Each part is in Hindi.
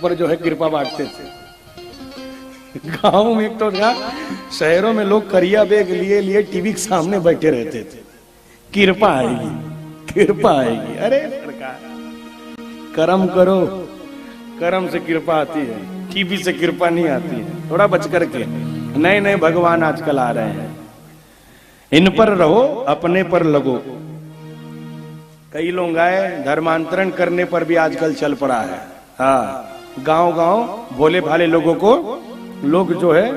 पर जो है कृपा बांटते थे। गांव में एक तो था, शहरों में लोग करिया बैग लिए लिए टीवी के सामने बैठे रहते थे। कृपा आएगी, कृपा आएगी। अरे सरकार, कर्म करो, कर्म से कृपा आती है, टीवी से कृपा नहीं आती है। थोड़ा बच करके, नए नए भगवान आजकल आ रहे हैं, इन पर रहो, अपने पर लगो। कई लोग आए, धर्मांतरण करने पर भी आजकल चल पड़ा है। हाँ, गांव गांव भोले भाले लोगों को लोग जो है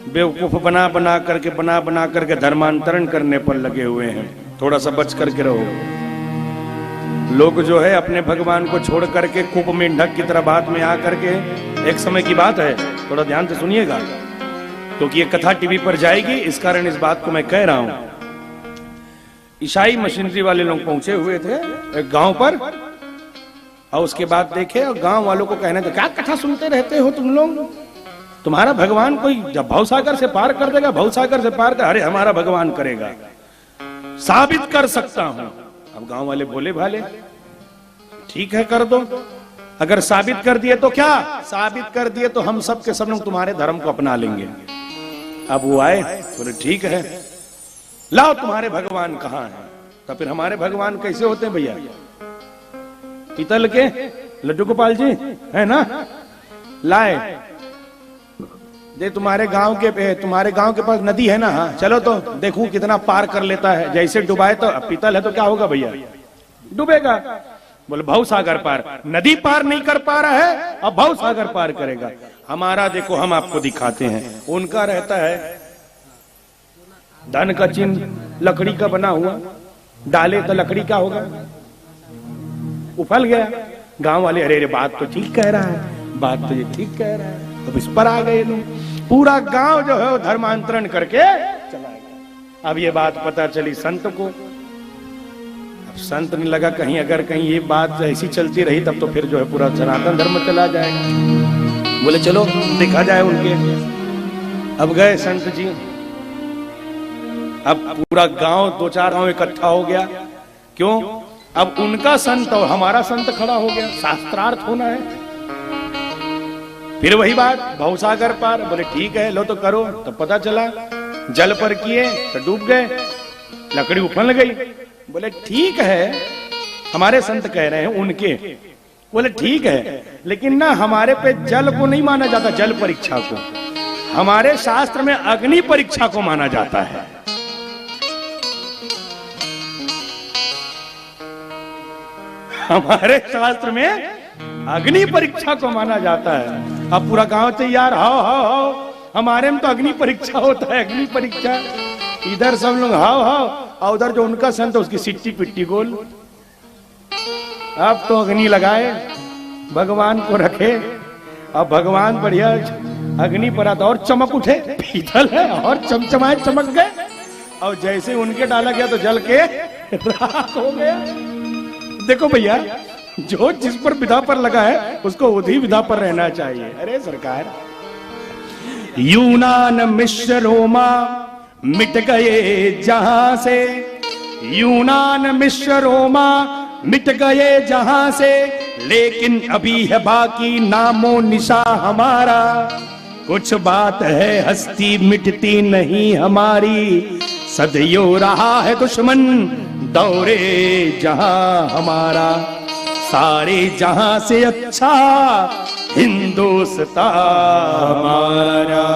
बेवकूफ बना बना करके धर्मांतरण करने पर लगे हुए हैं। थोड़ा सा बच करके रहो। लोग जो है अपने भगवान को छोड़ करके कूप मेंढक की तरह बात में आकर के, एक समय की बात है, थोड़ा ध्यान से सुनिएगा क्योंकि ये कथा टीवी पर जाएगी, इस कारण इस बात को मैं कह रहा हूं। ईसाई मशीनरी वाले लोग पहुंचे हुए थे एक गांव पर, और उसके बाद देखे और गांव वालों को कहने थे, क्या कथा सुनते रहते हो तुम लोग, तुम्हारा भगवान कोई जब भवसागर से पार कर देगा, भवसागर से पार कर, अरे हमारा भगवान करेगा, साबित कर सकता हूं। अब गांव वाले बोले भाले, ठीक है कर दो, अगर साबित कर दिए तो क्या, साबित कर दिए तो हम सब के सब लोग तुम्हारे धर्म को अपना लेंगे। अब वो आए, बोले ठीक है, लाओ तुम्हारे भगवान कहां है। तो फिर हमारे भगवान कैसे होते हैं भैया, पीतल के लड्डू गोपाल जी है ना, लाए दे, तुम्हारे गांव के पास नदी है ना, हाँ चलो तो देखूं कितना पार कर लेता है। जैसे डुबाए तो पीतल है तो क्या होगा भैया, डूबेगा। बोले भवसागर पार, नदी पार नहीं कर पा रहा है, अब भवसागर पार करेगा। हमारा देखो, हम आपको दिखाते हैं। उनका रहता है धन का चिन्ह, लकड़ी का बना हुआ, डाले तो लकड़ी का होगा, उफल गया। गांव वाले, अरे बात तो ठीक कह रहा है, बात तो ये ठीक कह रहा है। अब इस पर आ गए लोग, पूरा गांव जो है वो धर्मांतरण करके चला गया। अब ये बात पता चली संत को। अब संत ने लगा कहीं अगर कहीं ये बात ऐसी चलती रही तब तो फिर जो है पूरा सनातन धर्म चला जाएगा। बोले चलो देखा जाए उनके। अब गए संत जी, अब पूरा गांव, 2-4 गांव इकट्ठा हो गया। क्यों, अब उनका संत और हमारा संत खड़ा हो गया, शास्त्रार्थ होना है। फिर वही बात, भवसागर पार, बोले ठीक है लो तो करो। तो पता चला जल पर किए तो डूब गए, लकड़ी उफल गई। बोले ठीक है, हमारे संत कह रहे हैं उनके, बोले ठीक है, लेकिन ना हमारे पे जल को नहीं माना जाता, जल परीक्षा को। हमारे शास्त्र में अग्नि परीक्षा को माना जाता है। हमारे शास्त्र में अग्नि परीक्षा को माना जाता है। अब पूरा गांव तैयार, हाओ हाओ हाओ, हमारे में तो अग्नि परीक्षा होता है, अग्नि परीक्षा। इधर सब लोग हाओ हाओ, और उधर जो उनका संत है उसकी सिट्टी पिट्टी गोल। अब तो अग्नि लगाए, भगवान को रखे, अब भगवान बढ़िया अग्नि पर आता और चमक उठे, पीतल है और चमचमाए चमक गए। और जैसे उनके डाला गया तो जल के राख हो गया। देखो भैया, जो जिस पर विधा पर लगा है उसको उसी विधा पर रहना चाहिए। अरे सरकार, यूनान मिश्र रोमा मिट गए जहां से, यूनान मिश्र रोमा मिट गए जहां से, लेकिन अभी है बाकी नामो निशा हमारा। कुछ बात है हस्ती मिटती नहीं हमारी, सदियों रहा है दुश्मन दौरे जहां हमारा। सारे जहां से अच्छा हिंदुस्तान हमारा।